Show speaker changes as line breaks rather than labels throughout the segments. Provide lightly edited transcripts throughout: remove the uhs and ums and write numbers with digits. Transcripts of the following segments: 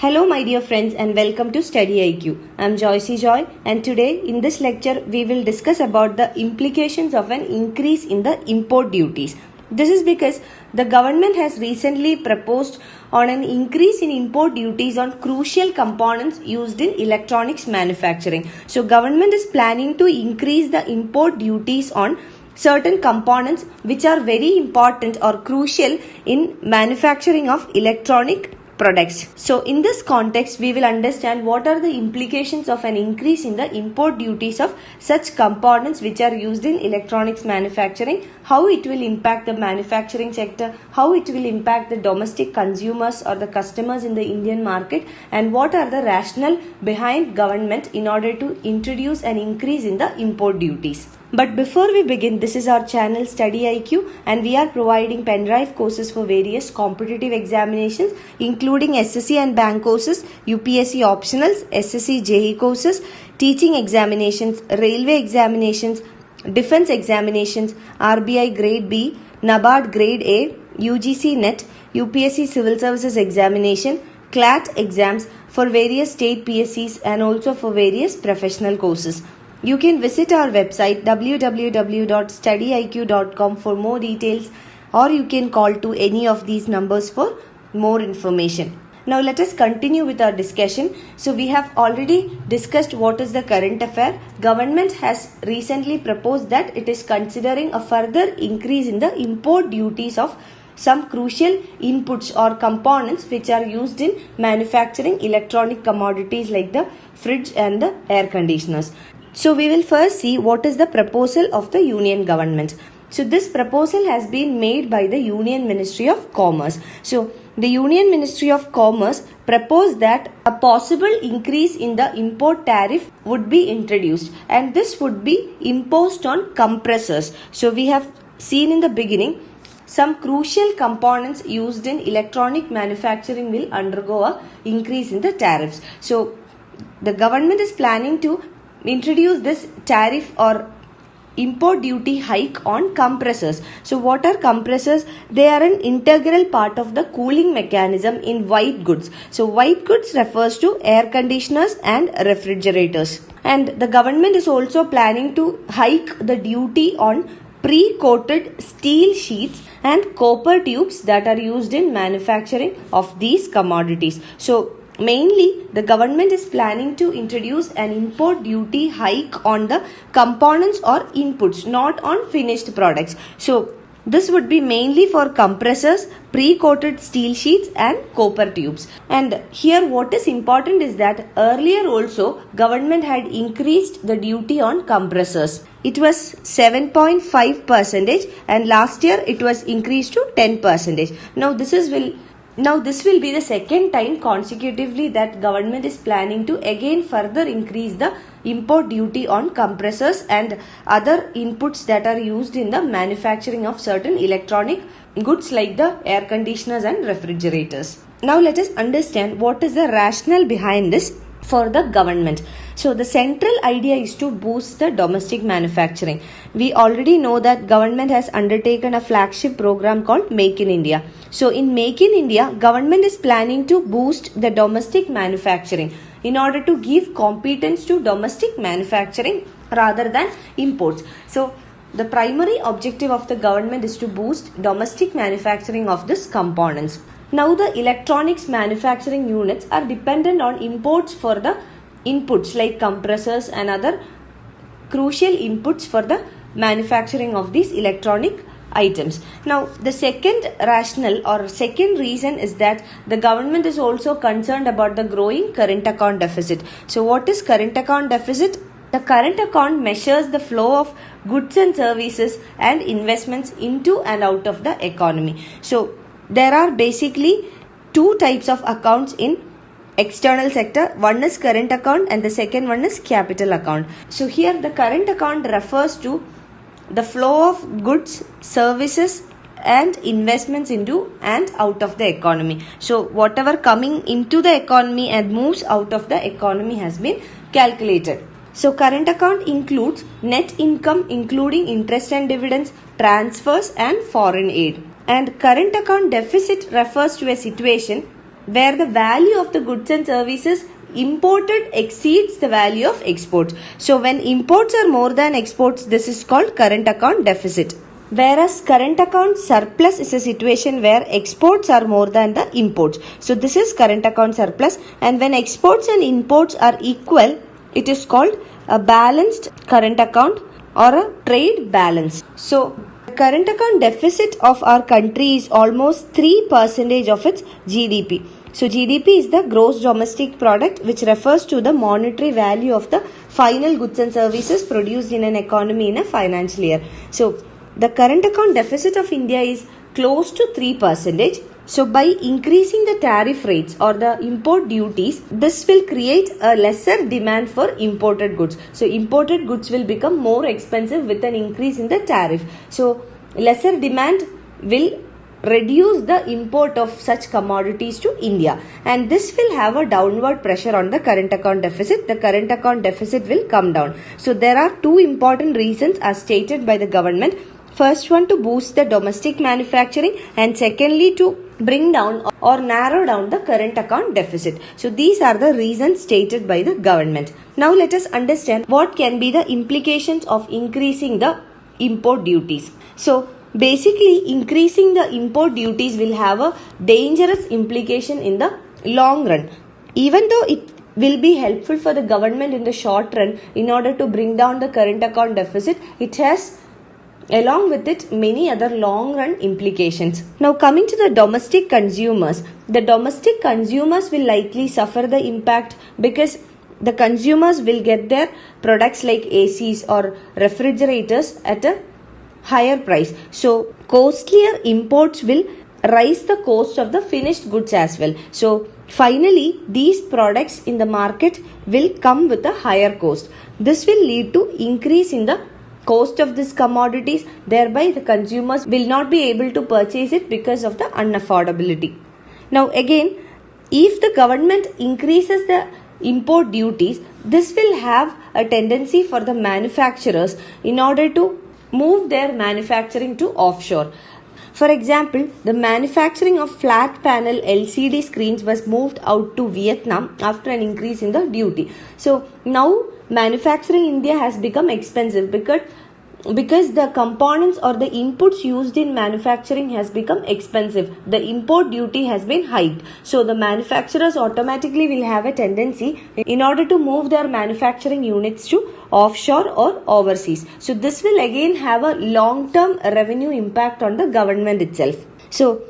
Hello my dear friends and welcome to StudyIQ. I am Joycey Joy and today in this lecture we will discuss about the implications of an increase in the import duties. This is because the government has recently proposed on an increase in import duties on crucial components used in electronics manufacturing. So government is planning to increase the import duties on certain components which are very important or crucial in manufacturing of electronic products. So in this context, we will understand what are the implications of an increase in the import duties of such components which are used in electronics manufacturing, how it will impact the manufacturing sector, how it will impact the domestic consumers or the customers in the Indian market, and what are the rationale behind government in order to introduce an increase in the import duties. But before we begin, this is our channel StudyIQ and we are providing pen drive courses for various competitive examinations including SSC and bank courses, UPSC optionals, SSC JE courses, teaching examinations, railway examinations, defense examinations, RBI grade B, NABARD grade A, UGC NET, UPSC Civil Services Examination, CLAT exams for various state PSCs and also for various professional courses. You can visit our website www.studyiq.com for more details or you can call to any of these numbers for more information. Now let us continue with our discussion. So we have already discussed what is the current affair. Government has recently proposed that it is considering a further increase in the import duties of some crucial inputs or components which are used in manufacturing electronic commodities like the fridge and the air conditioners. So we will first see what is the proposal of the Union government. So this proposal has been made by the Union Ministry of Commerce. So the Union Ministry of Commerce proposed that a possible increase in the import tariff would be introduced and this would be imposed on compressors. So we have seen in the beginning some crucial components used in electronic manufacturing will undergo a increase in the tariffs. So the government is planning to introduce this tariff or import duty hike on compressors. So what are compressors? They are an integral part of the cooling mechanism in white goods. So white goods refers to air conditioners and refrigerators. And the government is also planning to hike the duty on pre-coated steel sheets and copper tubes that are used in manufacturing of these commodities. So mainly, the government is planning to introduce an import duty hike on the components or inputs, not on finished products. So, this would be mainly for compressors, pre-coated steel sheets and copper tubes. And here what is important is that earlier also government had increased the duty on compressors. It was 7.5% and last year it was increased to 10%. Now this will be the second time consecutively that government is planning to again further increase the import duty on compressors and other inputs that are used in the manufacturing of certain electronic goods like the air conditioners and refrigerators. Now let us understand what is the rationale behind this for the government. So the central idea is to boost the domestic manufacturing. We already know that government has undertaken a flagship program called Make in India. So in Make in India, government is planning to boost the domestic manufacturing in order to give competence to domestic manufacturing rather than imports. So the primary objective of the government is to boost domestic manufacturing of these components. Now the electronics manufacturing units are dependent on imports for the inputs like compressors and other crucial inputs for the manufacturing of these electronic items. Now the second rationale or second reason is that the government is also concerned about the growing current account deficit. So what is current account deficit? The current account measures the flow of goods and services and investments into and out of the economy. So there are basically two types of accounts in external sector. One is current account and the second one is capital account. So here the current account refers to the flow of goods, services and investments into and out of the economy. So whatever coming into the economy and moves out of the economy has been calculated. So current account includes net income including interest and dividends, transfers and foreign aid. And current account deficit refers to a situation where the value of the goods and services imported exceeds the value of exports. So when imports are more than exports, this is called current account deficit. Whereas current account surplus is a situation where exports are more than the imports. So this is current account surplus, and when exports and imports are equal, it is called a balanced current account or a trade balance. So current account deficit of our country is almost 3% of its GDP. So GDP is the gross domestic product, which refers to the monetary value of the final goods and services produced in an economy in a financial year. So the current account deficit of India is close to 3%. So by increasing the tariff rates or the import duties, this will create a lesser demand for imported goods. So imported goods will become more expensive with an increase in the tariff. So lesser demand will reduce the import of such commodities to India, and this will have a downward pressure on the current account deficit. The current account deficit will come down. So there are two important reasons as stated by the government. First one, to boost the domestic manufacturing, and secondly, to bring down or narrow down the current account deficit. So these are the reasons stated by the government. Now let us understand what can be the implications of increasing the import duties. So basically, increasing the import duties will have a dangerous implication in the long run. Even though it will be helpful for the government in the short run in order to bring down the current account deficit, it has along with it many other long run implications. Now coming to the domestic consumers, the domestic consumers will likely suffer the impact because the consumers will get their products like ACs or refrigerators at a higher price. So costlier imports will raise the cost of the finished goods as well. So finally, these products in the market will come with a higher cost. This will lead to increase in the cost of these commodities, thereby the consumers will not be able to purchase it because of the unaffordability. Now again, if the government increases the import duties, this will have a tendency for the manufacturers in order to move their manufacturing to offshore. For example, the manufacturing of flat panel LCD screens was moved out to Vietnam after an increase in the duty. So now manufacturing in India has become expensive because the components or the inputs used in manufacturing has become expensive. The import duty has been hiked. So the manufacturers automatically will have a tendency in order to move their manufacturing units to offshore or overseas. So this will again have a long-term revenue impact on the government itself. So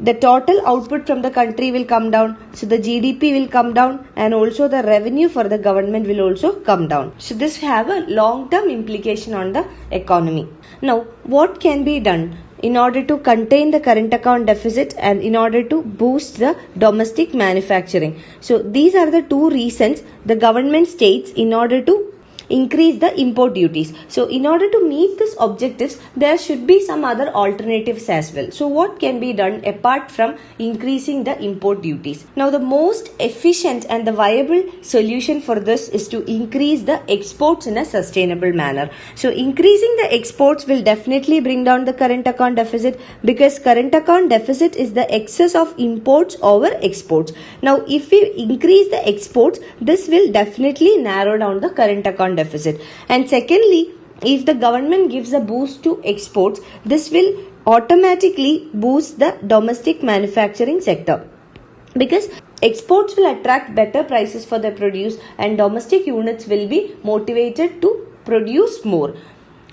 the total output from the country will come down. So the GDP will come down, and also the revenue for the government will also come down. So this have a long-term implication on the economy. Now, what can be done in order to contain the current account deficit and in order to boost the domestic manufacturing? So these are the two reasons the government states in order to increase the import duties. So in order to meet these objectives, there should be some other alternatives as well. So what can be done apart from increasing the import duties? Now the most efficient and the viable solution for this is to increase the exports in a sustainable manner. So increasing the exports will definitely bring down the current account deficit, because current account deficit is the excess of imports over exports. Now if we increase the exports, this will definitely narrow down the current account deficit. And secondly, if the government gives a boost to exports, this will automatically boost the domestic manufacturing sector, because exports will attract better prices for the produce and domestic units will be motivated to produce more.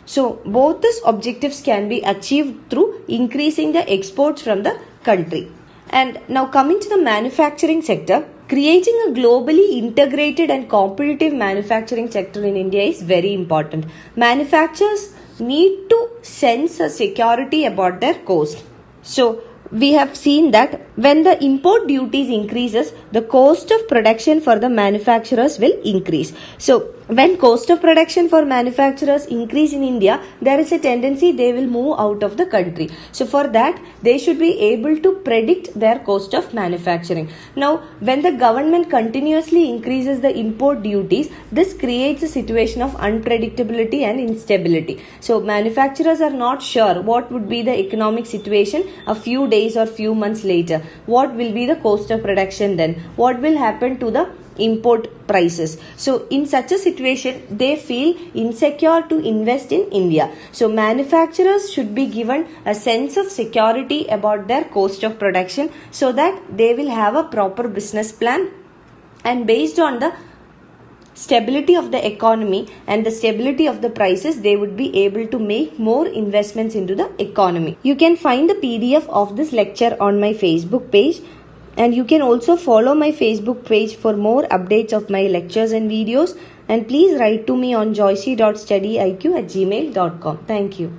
So both these objectives can be achieved through increasing the exports from the country. And now coming to the manufacturing sector, creating a globally integrated and competitive manufacturing sector in India is very important. Manufacturers need to sense a security about their cost. So we have seen that when the import duties increases, the cost of production for the manufacturers will increase. So When cost of production for manufacturers increase in India, there is a tendency they will move out of the country. So for that, they should be able to predict their cost of manufacturing. Now, when the government continuously increases the import duties, this creates a situation of unpredictability and instability. So manufacturers are not sure what would be the economic situation a few days or few months later. What will be the cost of production then? What will happen to the import prices? So in such a situation, they feel insecure to invest in India. So manufacturers should be given a sense of security about their cost of production so that they will have a proper business plan, and based on the stability of the economy and the stability of the prices, they would be able to make more investments into the economy. You can find the PDF of this lecture on my Facebook page. And you can also follow my Facebook page for more updates of my lectures and videos. And please write to me on joycey.studyiq@gmail.com. Thank you.